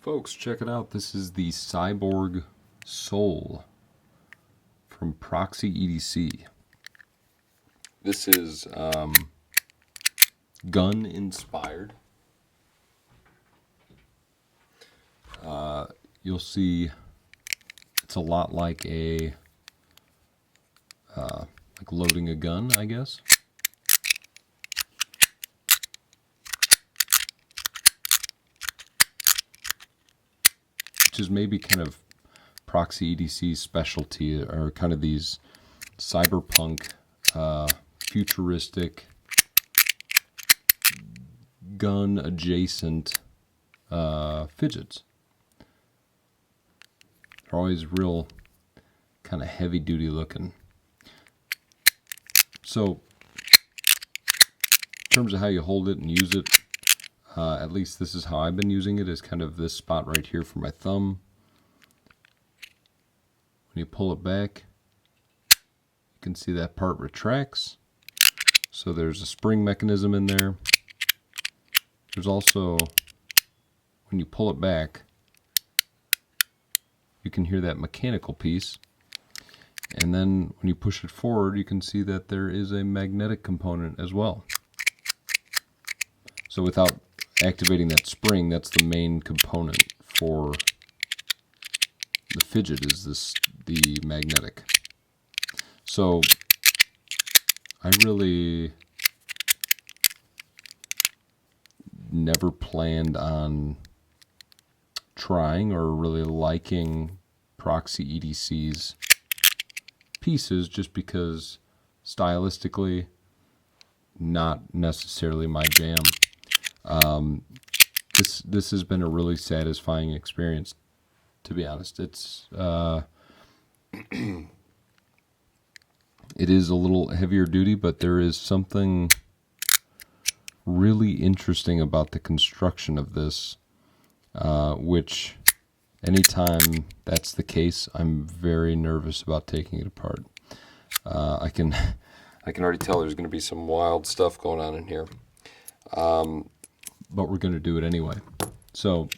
Folks, check it out. This is the Cyborg Soul from ProxyEDC. This is gun inspired. You'll see it's a lot like a like loading a gun, I guess. Which is maybe kind of ProxyEDC's specialty, or kind of these cyberpunk, futuristic, gun adjacent fidgets. They're always real kind of heavy duty looking. So in terms of how you hold it and use it, at least this is how I've been using it, is kind of this spot right here for my thumb. When you pull it back, you can see that part retracts. So there's a spring mechanism in there. There's also, when you pull it back, you can hear that mechanical piece. And then when you push it forward, you can see that there is a magnetic component as well. So without activating that spring, that's the main component for the fidget, is the magnetic. So I really never planned on trying or really liking ProxyEDC's pieces, just because stylistically not necessarily my jam. This has been a really satisfying experience, to be honest. It's it is a little heavier duty, but there is something really interesting about the construction of this, which anytime that's the case, I'm very nervous about taking it apart. I can already tell there's going to be some wild stuff going on in here. But we're going to do it anyway. So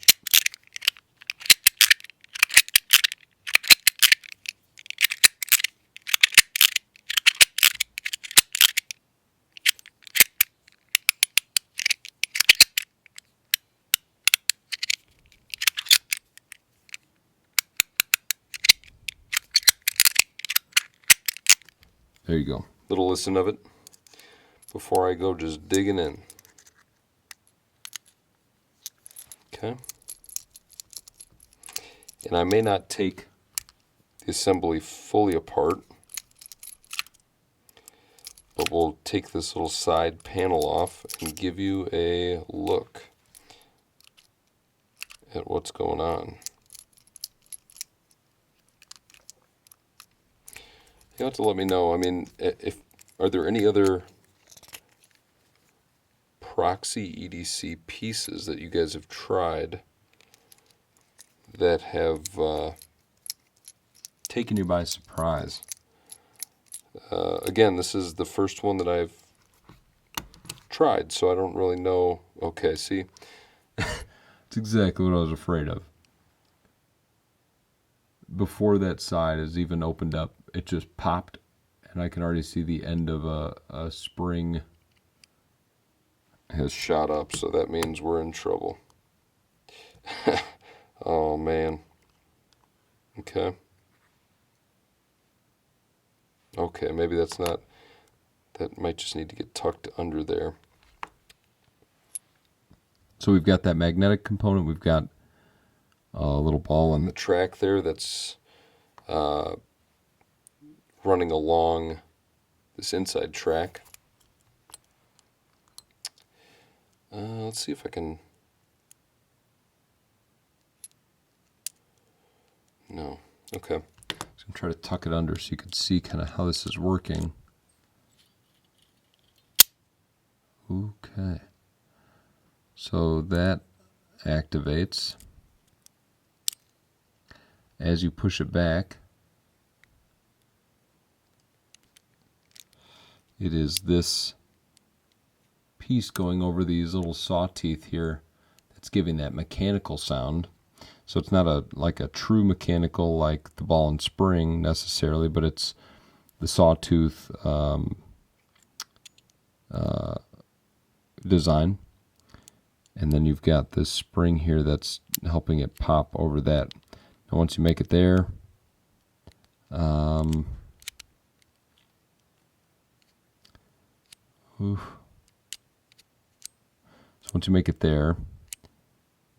there you go. Little listen of it before I go just digging in. Okay. And I may not take the assembly fully apart, but we'll take this little side panel off and give you a look at what's going on. You have to let me know. I mean, are there any other ProxyEDC pieces that you guys have tried that have taken you by surprise? Again, this is the first one that I've tried, so I don't really know. Okay, see? It's exactly what I was afraid of. Before that side is even opened up, it just popped, and I can already see the end of a spring has shot up, so that means we're in trouble. Oh, man. Okay. Okay, maybe that's not, that might just need to get tucked under there. So we've got that magnetic component, we've got a little ball on the track there that's running along this inside track. Let's see if I can... No. Okay. I'm going to try to tuck it under so you can see kind of how this is working. Okay. So that activates. As you push it back, it is this piece going over these little saw teeth here that's giving that mechanical sound. So it's not like a true mechanical like the ball and spring necessarily, but it's the sawtooth design. And then you've got this spring here that's helping it pop over that. Now once you make it there, so once you make it there,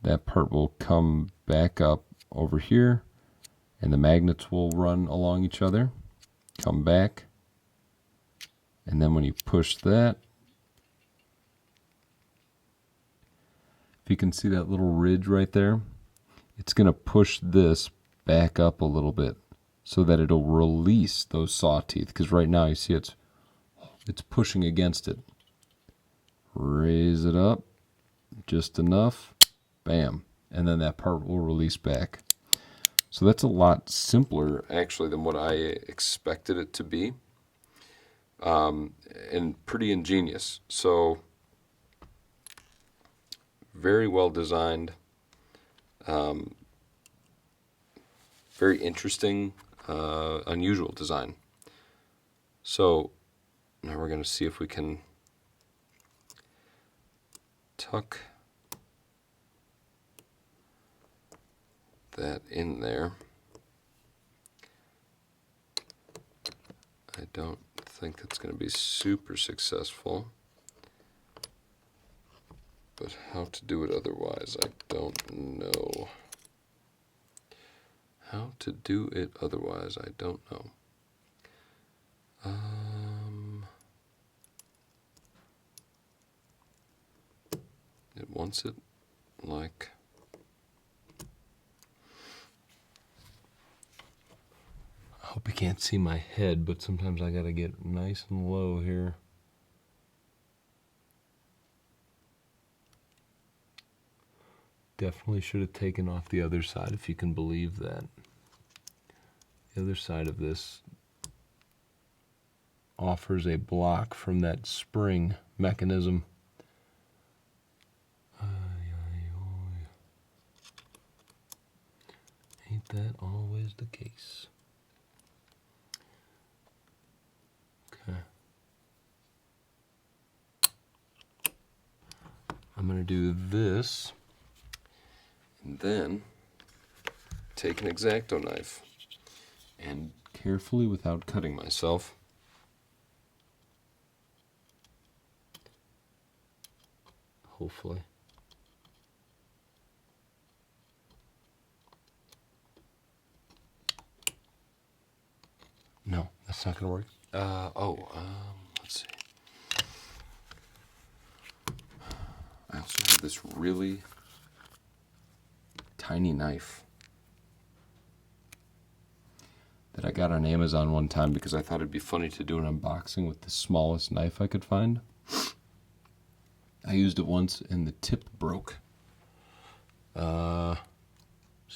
that part will come back up over here, and the magnets will run along each other, come back, and then when you push that, if you can see that little ridge right there, it's going to push this back up a little bit so that it'll release those saw teeth, because right now you see it's pushing against it. Raise it up just enough, bam, and then that part will release back. So that's a lot simpler actually than what I expected it to be, and pretty ingenious. So very well designed, very interesting, unusual design. So now we're going to see if we can tuck that in there. I don't think that's going to be super successful, but how to do it otherwise, I don't know. How to do it otherwise, I don't know. It wants it like... I hope you can't see my head, but sometimes I gotta get nice and low here. Definitely should have taken off the other side, if you can believe that. The other side of this offers a block from that spring mechanism. Ain't that always the case? Okay. I'm going to do this, and then take an X-Acto knife, and carefully, without cutting myself, hopefully, no, that's not going to work. Let's see. I also have this really tiny knife that I got on Amazon one time because I thought it'd be funny to do an unboxing with the smallest knife I could find. I used it once and the tip broke. So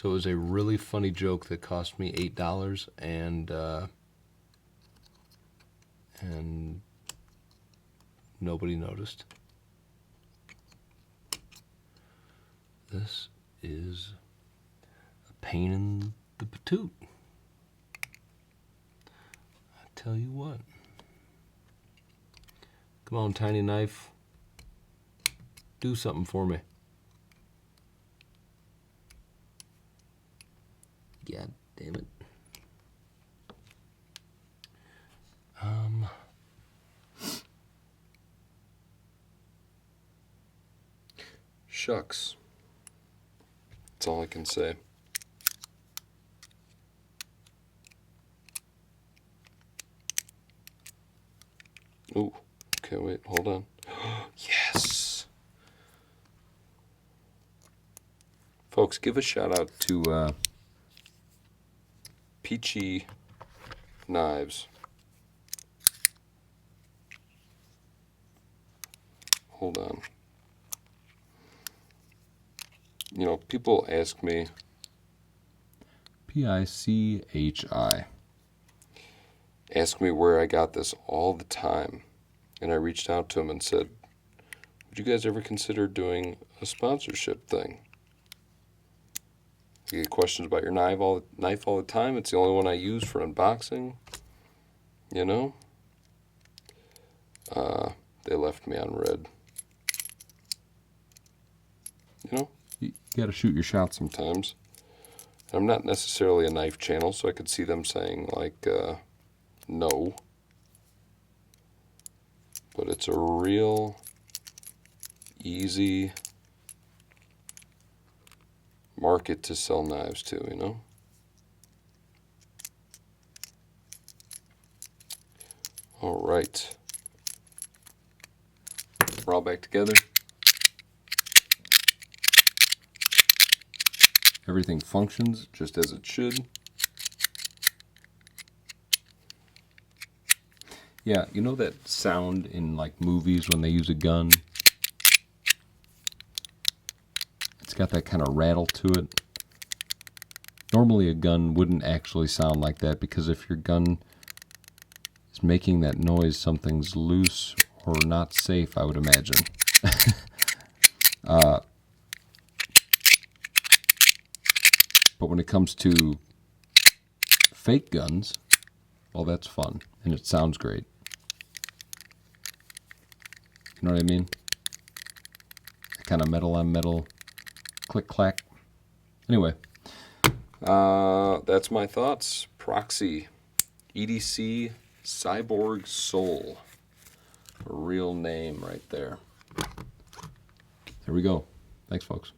it was a really funny joke that cost me $8, and nobody noticed. This is a pain in the patoot. I tell you what. Come on, tiny knife. Do something for me. God damn it. Shucks. That's all I can say. Ooh, okay, wait, hold on. Yes! Folks, give a shout out to Peachy Knives. Hold on. You know, people ask me, P-I-C-H-I, ask me where I got this all the time. And I reached out to them and said, would you guys ever consider doing a sponsorship thing? You get questions about your knife all the time. It's the only one I use for unboxing. You know? They left me on red. You know? You gotta shoot your shot sometimes. I'm not necessarily a knife channel, so I could see them saying, like, no. But it's a real easy market to sell knives to, you know? All right. We're all back together. Everything functions just as it should. Yeah, you know that sound in like movies when they use a gun? It's got that kind of rattle to it. Normally a gun wouldn't actually sound like that, because if your gun is making that noise, something's loose or not safe, I would imagine. But when it comes to fake guns, well, that's fun, and it sounds great. You know what I mean? Kind of metal on metal, click clack. Anyway, that's my thoughts. ProxyEDC Cyborg Soul. A real name right there. There we go. Thanks, folks.